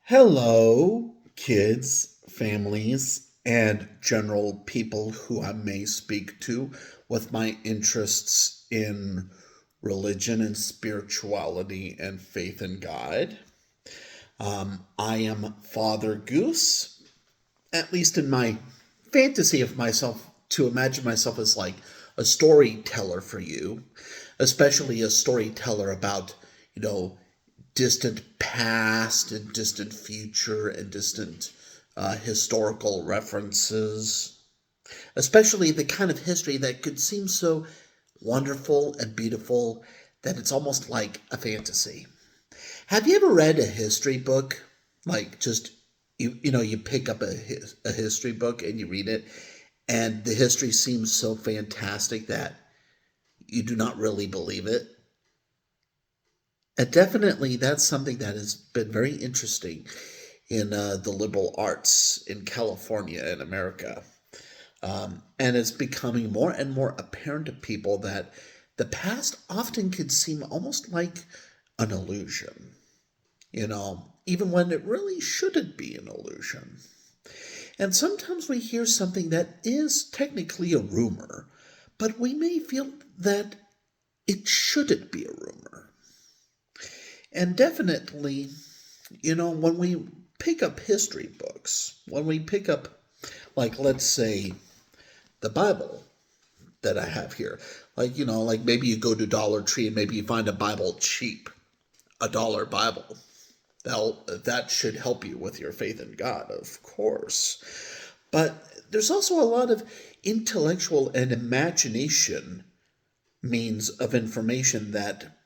Hello, kids, families, and general people who I may speak to with my interests in religion and spirituality and faith in God. I am Father Goose, at least in my fantasy of myself, to imagine myself as like a storyteller for you, especially a storyteller about, you know, distant past and distant future and distant historical references, especially the kind of history that could seem so wonderful and beautiful that it's almost like a fantasy. Have you ever read a history book? Like just you pick up a history book and you read it, and the history seems so fantastic that you do not really believe it. And definitely, that's something that has been very interesting in the liberal arts in California and America. And it's becoming more and more apparent to people that the past often can seem almost like an illusion, even when it really shouldn't be an illusion. And sometimes we hear something that is technically a rumor, but we may feel that it shouldn't be a rumor. And definitely, when we pick up history books, when we pick up, like, let's say, the Bible that I have here, like maybe you go to Dollar Tree and maybe you find a Bible cheap, a dollar Bible. That should help you with your faith in God, of course. But there's also a lot of intellectual and imagination means of information that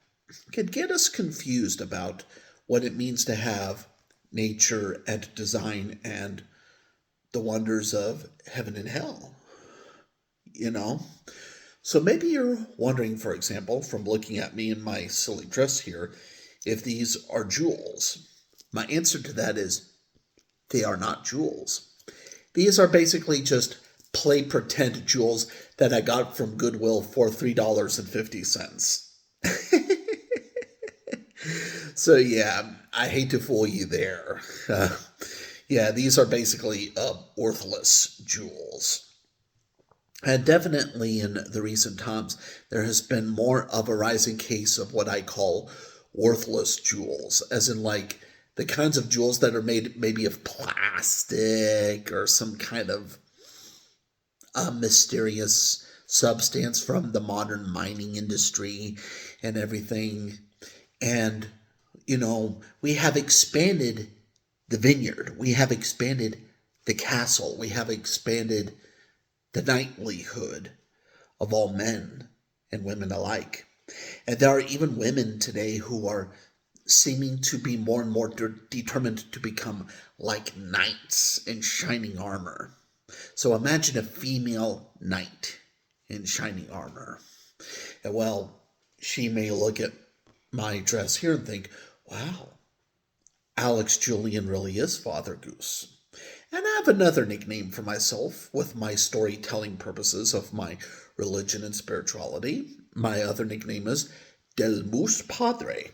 can get us confused about what it means to have nature and design and the wonders of heaven and hell, you know? So maybe you're wondering, for example, from looking at me in my silly dress here, if these are jewels. My answer to that is they are not jewels. These are basically just play pretend jewels that I got from Goodwill for $3.50. So yeah, I hate to fool you there. Yeah, these are basically worthless jewels. And definitely in the recent times, there has been more of a rising case of what I call worthless jewels, as in like the kinds of jewels that are made maybe of plastic or some kind of mysterious substance from the modern mining industry and everything. And, we have expanded the vineyard, we have expanded the castle, we have expanded the knightlyhood of all men and women alike. And there are even women today who are seeming to be more and more determined to become like knights in shining armor. So imagine a female knight in shining armor. And well, she may look at my dress here and think, wow, Alex Julian really is Father Goose. And I have another nickname for myself with my storytelling purposes of my religion and spirituality. My other nickname is Del Moose Padre,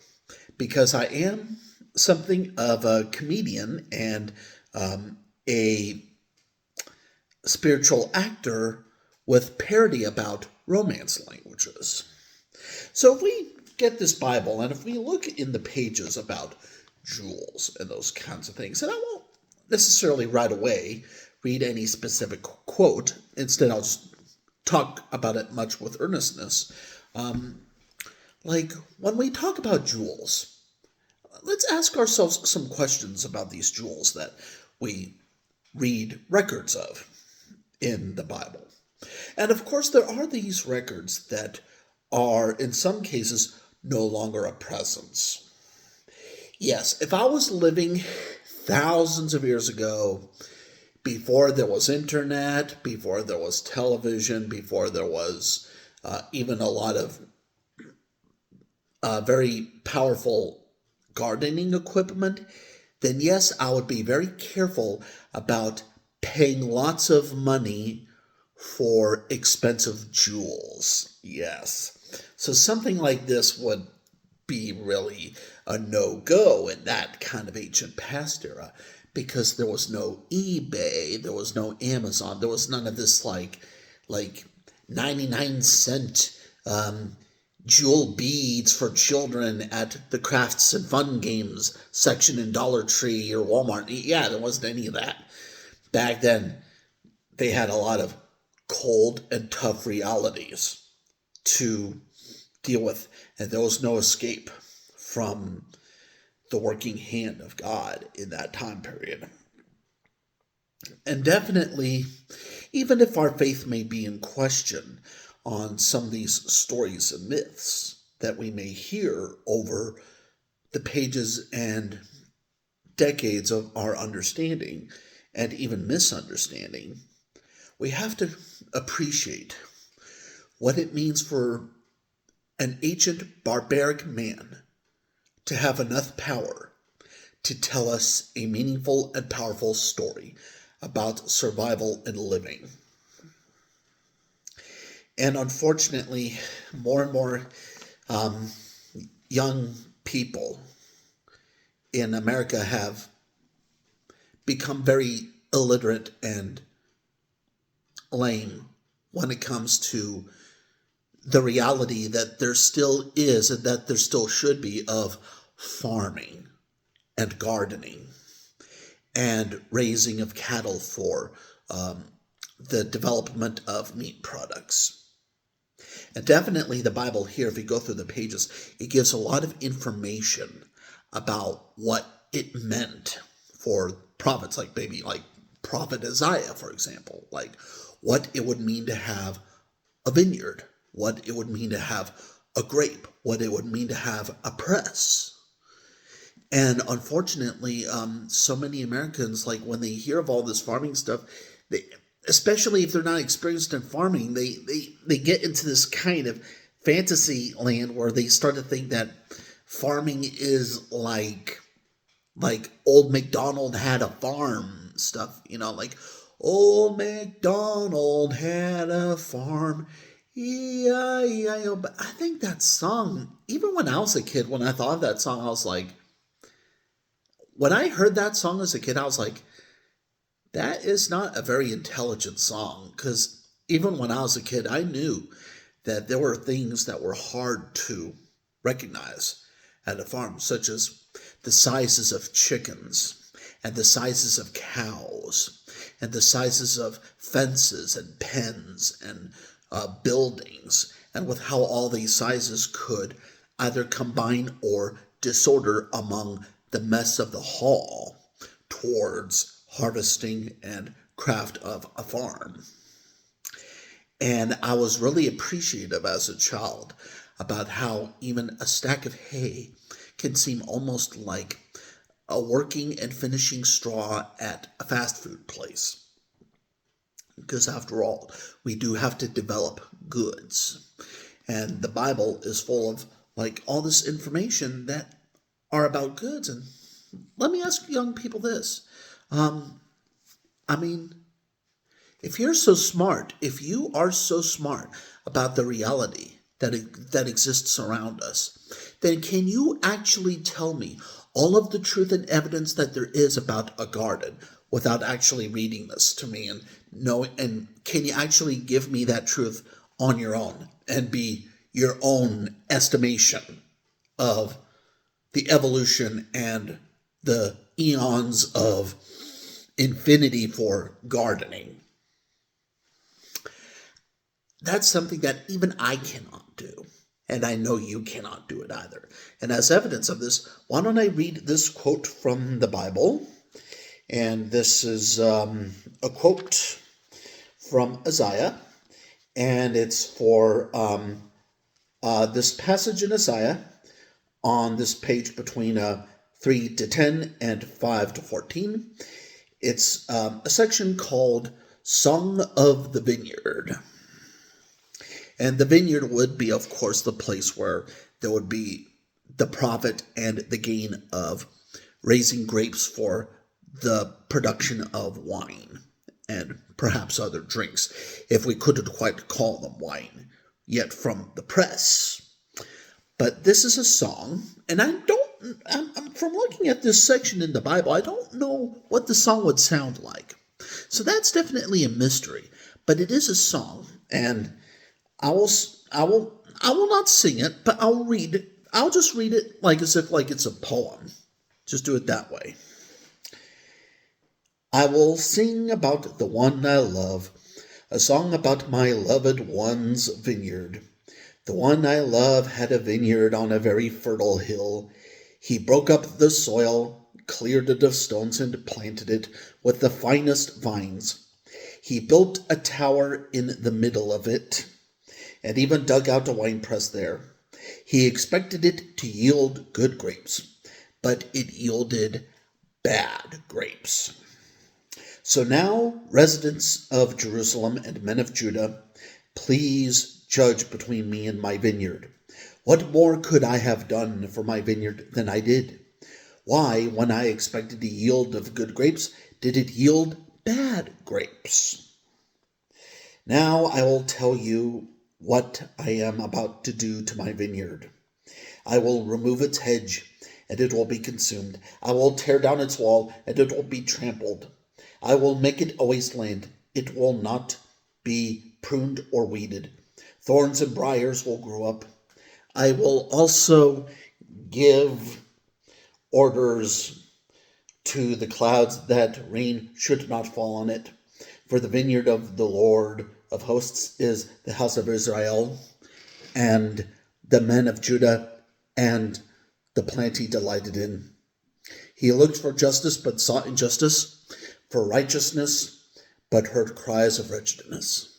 because I am something of a comedian and a spiritual actor with parody about romance languages. So if we get this Bible and if we look in the pages about jewels and those kinds of things, and I won't necessarily right away read any specific quote, instead I'll just talk about it much with earnestness. Like when we talk about jewels, let's ask ourselves some questions about these jewels that we read records of in the Bible. And of course, there are these records that are, in some cases, no longer a presence. Yes, if I was living thousands of years ago, before there was internet, before there was television, before there was even a lot of very powerful gardening equipment, then yes, I would be very careful about paying lots of money for expensive jewels. Yes. So something like this would be really a no-go in that kind of ancient past era, because there was no eBay, there was no Amazon, there was none of this like 99-cent jewel beads for children at the crafts and fun games section in Dollar Tree or Walmart. Yeah, there wasn't any of that. Back then, they had a lot of cold and tough realities to deal with, and there was no escape from the working hand of God in that time period. And definitely, even if our faith may be in question on some of these stories and myths that we may hear over the pages and decades of our understanding and even misunderstanding, we have to appreciate what it means for an ancient barbaric man to have enough power to tell us a meaningful and powerful story about survival and living. And unfortunately, more and more young people in America have become very illiterate and lame when it comes to the reality that there still is and that there still should be of farming and gardening and raising of cattle for the development of meat products. And definitely the Bible here, if you go through the pages, it gives a lot of information about what it meant for prophets like Prophet Isaiah, for example, like what it would mean to have a vineyard, what it would mean to have a grape, what it would mean to have a press. And unfortunately, so many Americans, like when they hear of all this farming stuff, they, especially if they're not experienced in farming, they get into this kind of fantasy land where they start to think that farming is like old MacDonald had a farm stuff, like old MacDonald had a farm. E-I-E-I-O. But I think that song, even when I was a kid, when I thought of that song, I was like, when I heard that song as a kid, I was like, that is not a very intelligent song. Because even when I was a kid, I knew that there were things that were hard to recognize at a farm, such as the sizes of chickens and the sizes of cows and the sizes of fences and pens and buildings, and with how all these sizes could either combine or disorder among the mess of the hall towards harvesting and craft of a farm. And I was really appreciative as a child about how even a stack of hay can seem almost like a working and finishing straw at a fast food place. Because after all, we do have to develop goods. And the Bible is full of all this information that are about goods. And let me ask young people this. If you are so smart about the reality that exists around us, then can you actually tell me all of the truth and evidence that there is about a garden without actually reading this to me and can you actually give me that truth on your own and be your own estimation of the evolution and the eons of infinity for gardening? That's something that even I cannot do. And I know you cannot do it either. And as evidence of this, why don't I read this quote from the Bible? And this is a quote from Isaiah. And it's for this passage in Isaiah on this page between 3 to 10 and 5 to 14. It's a section called Song of the Vineyard. And the vineyard would be, of course, the place where there would be the profit and the gain of raising grapes for the production of wine and perhaps other drinks, if we couldn't quite call them wine, yet from the press. But this is a song, and I'm from looking at this section in the Bible, I don't know what the song would sound like. So that's definitely a mystery. But it is a song, and I will, I will not sing it, but I'll read it. I'll just read it as if it's a poem. Just do it that way. I will sing about the one I love, a song about my loved one's vineyard. The one I love had a vineyard on a very fertile hill. He broke up the soil, cleared it of stones, and planted it with the finest vines. He built a tower in the middle of it, and even dug out a winepress there. He expected it to yield good grapes, but it yielded bad grapes. So now, residents of Jerusalem and men of Judah, please judge between me and my vineyard. What more could I have done for my vineyard than I did? Why, when I expected a yield of good grapes, did it yield bad grapes? Now I will tell you what I am about to do to my vineyard. I will remove its hedge, and it will be consumed. I will tear down its wall, and it will be trampled. I will make it a wasteland. It will not be pruned or weeded. Thorns and briars will grow up. I will also give orders to the clouds that rain should not fall on it. For the vineyard of the Lord of hosts is the house of Israel, and the men of Judah, and the plant he delighted in. He looked for justice, but sought injustice, for righteousness, but heard cries of wretchedness.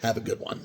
Have a good one.